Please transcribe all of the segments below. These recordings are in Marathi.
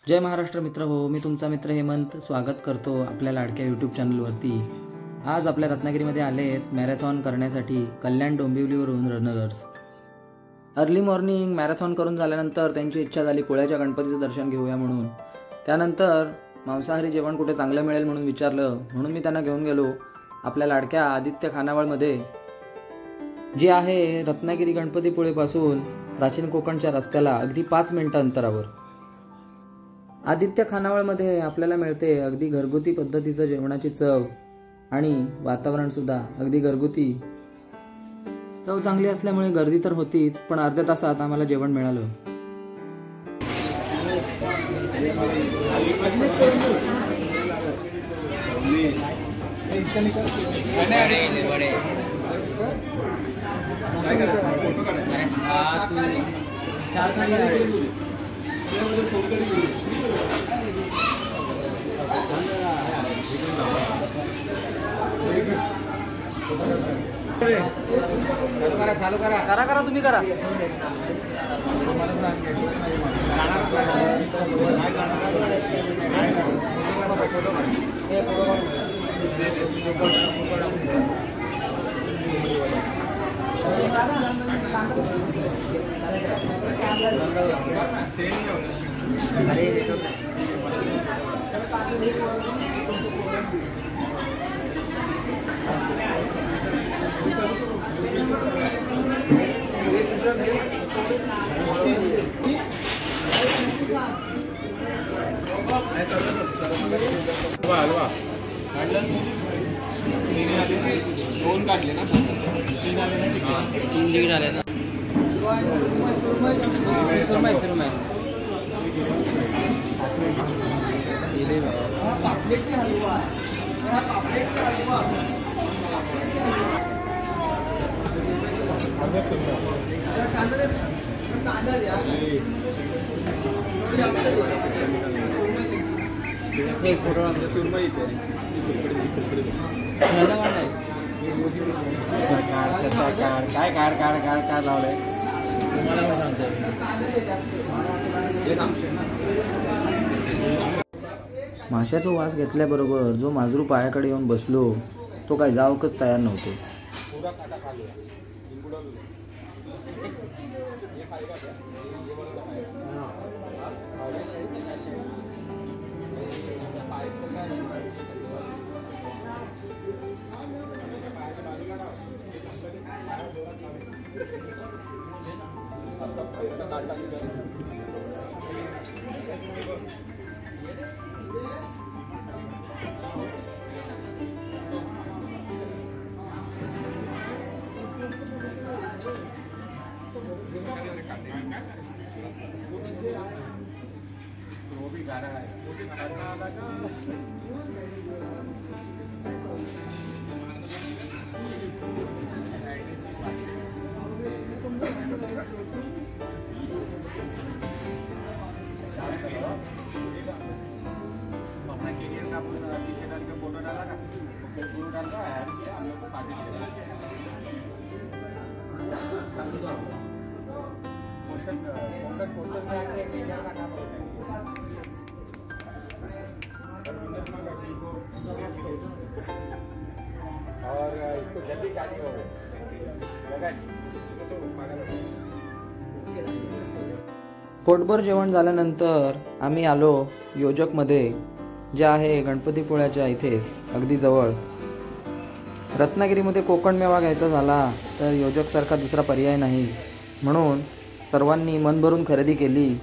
जय महाराष्ट्र मित्र हो, मी तुमचा मित्र हेमंत स्वागत करतो आपल्या लाडक्या यूट्यूब चॅनलवरती। आज आपल्या रत्नागिरीमध्ये आले आहेत मॅरेथॉन करण्यासाठी कल्याण डोंबिवलीवरून रनर्स। अर्ली मॉर्निंग मॅरेथॉन करून झाल्यानंतर त्यांची इच्छा झाली पुण्याच्या गणपतीचं दर्शन घेऊया म्हणून। त्यानंतर मांसाहारी जेवण कुठे चांगलं मिळेल म्हणून विचारलं, म्हणून मी त्यांना घेऊन गेलो आपल्या लाडक्या आदित्य खानावळमध्ये, जे आहे रत्नागिरी गणपतीपुळेपासून प्राचीन कोकणच्या रस्त्याला अगदी 5 मिनिटं अंतरावर। आदित्य खानावळमध्ये आपल्याला मिळते अगदी घरगुती पद्धतीचं जेवणाची चव आणि वातावरण सुद्धा अगदी घरगुती। चव चांगली असल्यामुळे गर्दी तर होतीच, पण अर्ध्या तासात आम्हाला जेवण मिळालं। चालू करा तुम्ही करा। दोन काढले ना, 3 झाले ना। एक फोटो आमच्या सुरमई काय लावलंय तुम्हाला सांगतो। माशाचा वास घेतल्याबरोबर जो माजरू पायाकडे येऊन बसलो तो काय जावकच तयार नव्हतो। और इसको जल्दी शादी हो पोटभर जेवण झाल्यानंतर आम्ही आलो योजकमध्ये, जे आहे गणपतीपुळ्याच्या इथेच अगदी जवळ। रत्नागिरीमध्ये कोकण मेवा घ्यायचा झाला तर योजकसारखा दुसरा पर्याय नाही, म्हणून सर्वांनी मन भरून खरेदी केली।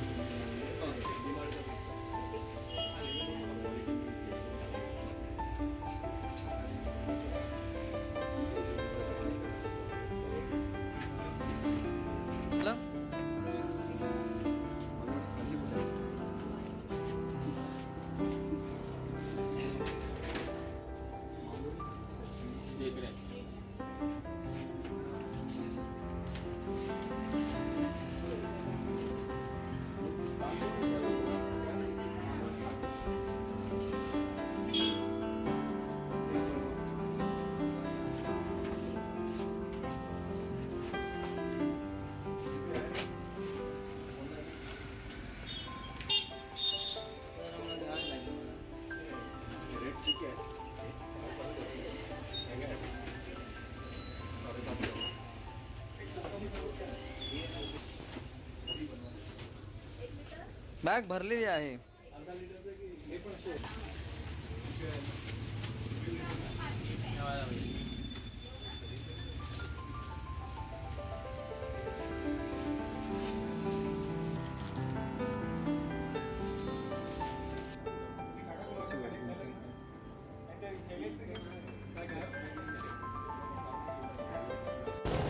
बॅग भरलेली आहे.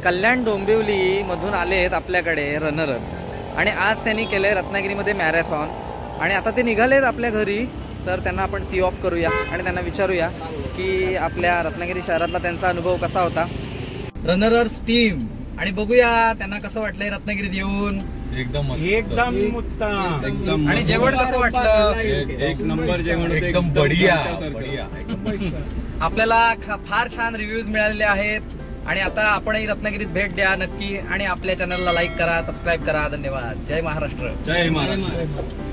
कल्याण डोंबिवली मधून आलेत आपल्याकडे रनरर्स आणि आज त्यांनी केलंय रत्नागिरीमध्ये मॅरेथॉन आणि आता ते निघालेत आपल्या घरी. तर त्यांना आपण सी ऑफ करूया आणि त्यांना विचारूया की आपल्या रत्नागिरी शहरातला त्यांचा अनुभव कसा होता. रनरर्स टीम आणि बघूया त्यांना कसं वाटलंय रत्नागिरीत येऊन. एकदम एकदम आणि जेवण कसं वाटलं. एक नंबर जेवण, एकदम बढिया. आपल्याला फार छान रिव्ह्यूज मिळालेले आहेत आणि आता आपणही रत्नागिरीत भेट द्या नक्की आणि आपल्या चॅनलला लाईक करा, सबस्क्राईब करा. धन्यवाद. जय महाराष्ट्र. जय महाराष्ट्र.